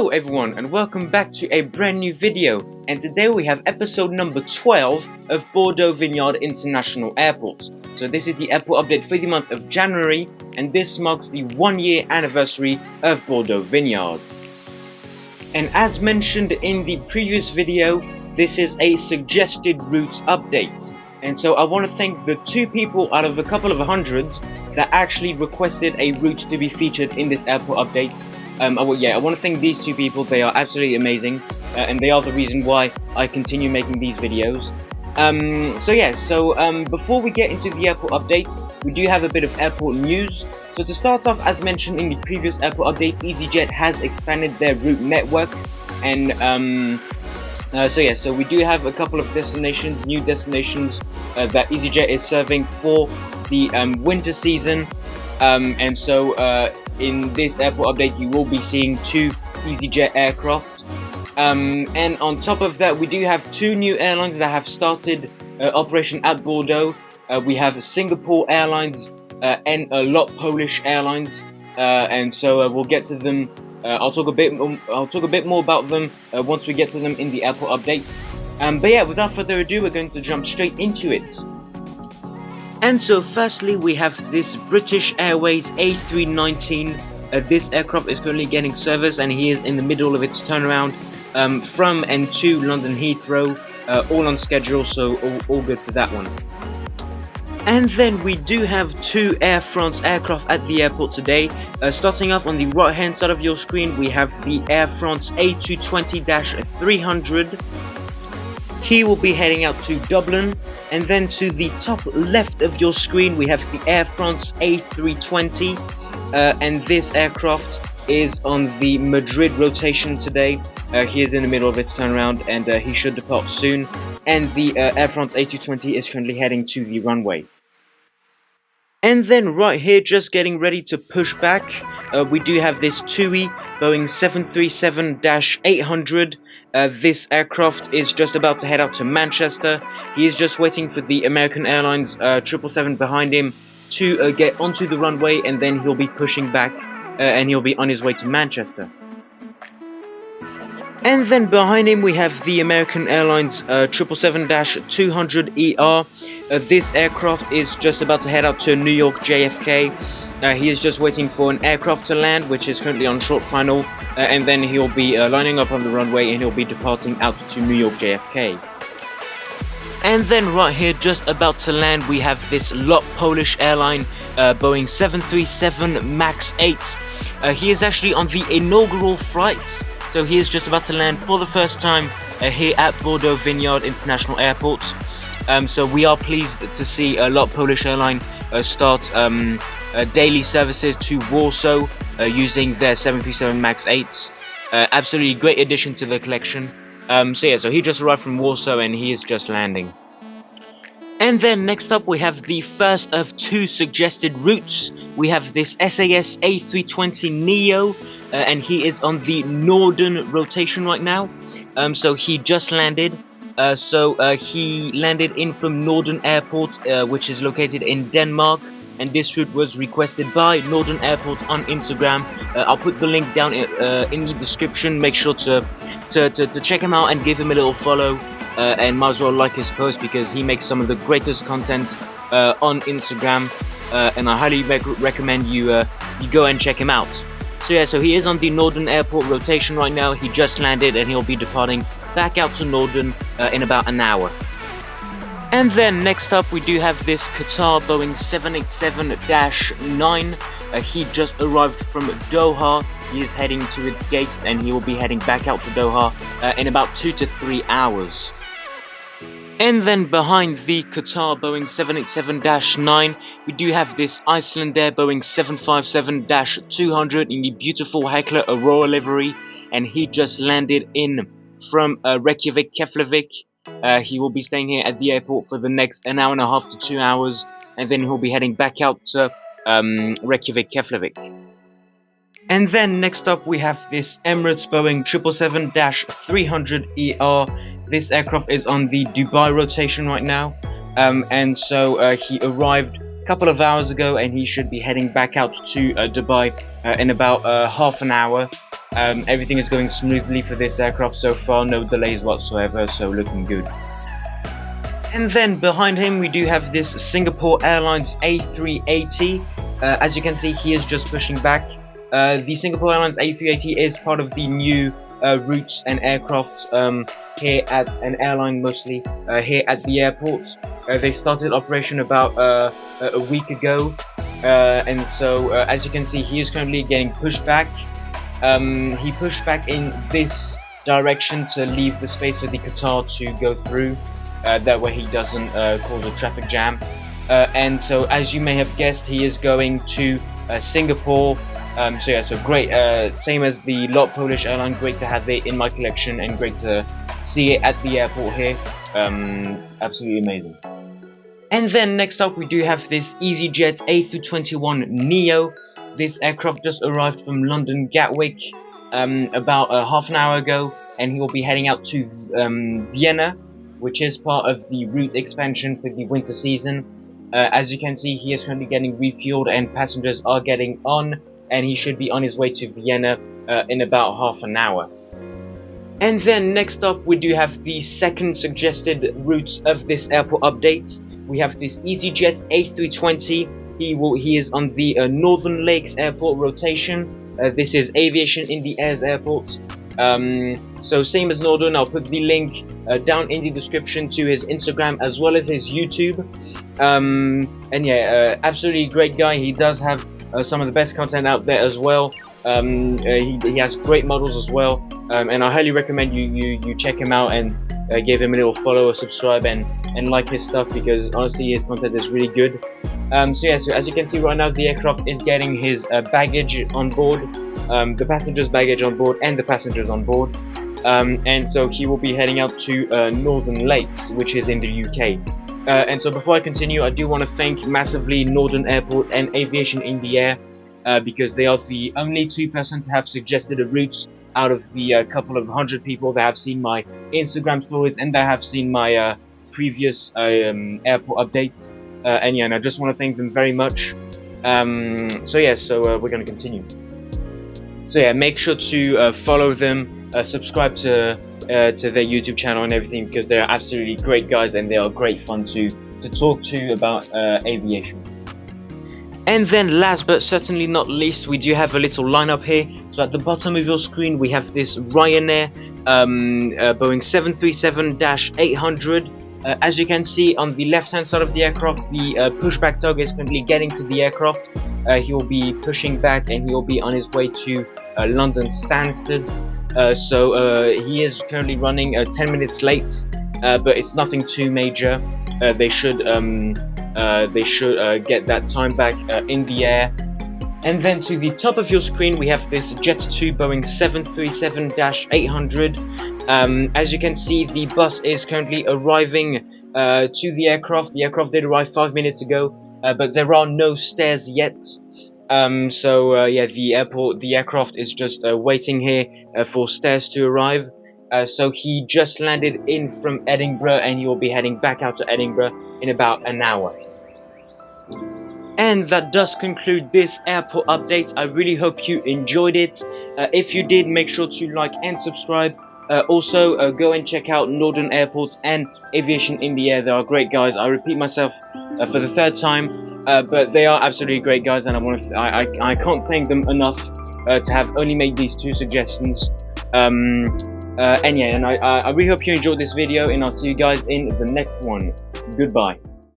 Hello everyone and welcome back to a brand new video, and today we have episode number 12 of Bordeaux Vineyard International Airport. So this is the airport update for the month of January, and this marks the 1-year anniversary of Bordeaux Vineyard. And as mentioned in the previous video, this is a suggested route update. And so I want to thank the 2 people out of a couple of hundreds that actually requested a route to be featured in this airport update. I want to thank these 2 people. They are absolutely amazing, and they are the reason why I continue making these videos. Before we get into the airport update, we do have a bit of airport news. So to start off, as mentioned in the previous airport update, EasyJet has expanded their route network, and so we do have a couple of new destinations that EasyJet is serving for the winter season. In this airport update, you will be seeing 2 EasyJet aircraft. And on top of that, we do have 2 new airlines that have started operation at Bordeaux. We have Singapore Airlines and a lot Polish Airlines. We'll get to them. I'll talk a bit more about them once we get to them in the airport updates. Without further ado, we're going to jump straight into it. And so firstly, we have this British Airways A319. This aircraft is currently getting service, and he is in the middle of its turnaround from and to London Heathrow, all on schedule, so all good for that one. And then we do have 2 Air France aircraft at the airport today. Starting off on the right hand side of your screen, we have the Air France A220-300. He will be heading out to Dublin. And then to the top left of your screen, we have the Air France A320, and this aircraft is on the Madrid rotation today. He is in the middle of its turnaround, and he should depart soon. And the Air France A220 is currently heading to the runway. And then right here, just getting ready to push back, we do have this TUI Boeing 737-800. This aircraft is just about to head out to Manchester. He is just waiting for the American Airlines 777 behind him to get onto the runway, and then he'll be pushing back and he'll be on his way to Manchester. And then behind him we have the American Airlines 777-200ER. This aircraft is just about to head out to New York JFK. He is just waiting for an aircraft to land, which is currently on short final, and then he'll be lining up on the runway, and he'll be departing out to New York JFK. And then right here, just about to land, we have this LOT Polish airline, Boeing 737 MAX 8. He is actually on the inaugural flight, so he is just about to land for the first time here at Bordeaux Vineyard International Airport. So we are pleased to see a LOT Polish airline start daily services to Warsaw using their 737 MAX 8s. Absolutely great addition to the collection. So he just arrived from Warsaw and he is just landing. And then next up we have the first of 2 suggested routes. We have this SAS A320neo, and he is on the Norden rotation right now. So he just landed. He landed in from Norden Airport, which is located in Denmark. And this route was requested by Norden Airport on Instagram. I'll put the link down in the description. Make sure to check him out and give him a little follow, and might as well like his post because he makes some of the greatest content on Instagram, and I highly recommend you go and check him out. So he is on the Norden Airport rotation right now. He just landed and he'll be departing back out to Norden in about an hour. And then next up we do have this Qatar Boeing 787-9. He just arrived from Doha. He is heading to its gates and he will be heading back out to Doha in about 2 to 3 hours. And then behind the Qatar Boeing 787-9, we do have this Icelandair Boeing 757-200 in the beautiful Heckler Aurora livery, and he just landed in from Reykjavik, Keflavik. He will be staying here at the airport for the next 1.5 hours to 2 hours, and then he'll be heading back out to Reykjavik, Keflavik. And then next up we have this Emirates Boeing 777-300ER. This aircraft is on the Dubai rotation right now, he arrived a couple of hours ago, and he should be heading back out to Dubai in about half an hour. Everything is going smoothly for this aircraft so far, no delays whatsoever, so looking good. And then behind him we do have this Singapore Airlines A380. As you can see, he is just pushing back. The Singapore Airlines A380 is part of the new routes and aircraft here at an airline, mostly here at the airport. They started operation about a week ago, and so as you can see, he is currently getting pushed back. He pushed back in this direction to leave the space for the Qatar to go through. That way he doesn't cause a traffic jam. And so, as you may have guessed, he is going to Singapore. So yeah, so great, same as the LOT Polish airline, great to have it in my collection and great to see it at the airport here. Absolutely amazing. And then next up we do have this EasyJet A321neo. This aircraft just arrived from London Gatwick about half an hour ago, and he will be heading out to Vienna, which is part of the route expansion for the winter season. As you can see, he is currently getting refueled and passengers are getting on, and he should be on his way to Vienna in about half an hour. And then next up we do have the second suggested route of this airport update. We have this EasyJet A320. He is on the Northern Lakes Airport rotation. This is Aviation In The Air's airport. So same as Norden, I'll put the link down in the description to his Instagram as well as his YouTube. And yeah, absolutely great guy. He does have some of the best content out there as well. He has great models as well, and I highly recommend you check him out and give him a little follow or subscribe and like his stuff, because honestly his content is really good. So yeah, so as you can see right now, the aircraft is getting his baggage on board, the passengers' baggage on board and the passengers on board. And so he will be heading out to Northern Lakes, which is in the UK. And so before I continue, I do want to thank massively Norden Airport and Aviation In The Air, because they are the only two persons to have suggested a route out of the couple of hundred people that have seen my Instagram stories and that have seen my previous airport updates. And yeah, and I just want to thank them very much. So yeah, so we're going to continue. So yeah, make sure to follow them, subscribe to their YouTube channel and everything, because they're absolutely great guys and they are great fun to talk to about aviation. And then last but certainly not least, we do have a little lineup here. So at the bottom of your screen we have this Ryanair Boeing 737-800. As you can see on the left hand side of the aircraft, the pushback tug is currently getting to the aircraft. He will be pushing back and he will be on his way to London Stansted. So he is currently running 10 minutes late, but it's nothing too major. They should get that time back in the air. And then to the top of your screen we have this Jet2 Boeing 737-800. As you can see, the bus is currently arriving to the aircraft. The aircraft did arrive 5 minutes ago, but there are no stairs yet. So yeah, the aircraft is just waiting here for stairs to arrive. So he just landed in from Edinburgh and he will be heading back out to Edinburgh in about an hour. And that does conclude this airport update. I really hope you enjoyed it. If you did, make sure to like and subscribe. Also, go and check out Norden Airport and Aviation In The Air. They are great guys. I repeat myself for the third time, but they are absolutely great guys, and I can't thank them enough to have only made these two suggestions. And yeah, and I really hope you enjoyed this video, and I'll see you guys in the next one. Goodbye.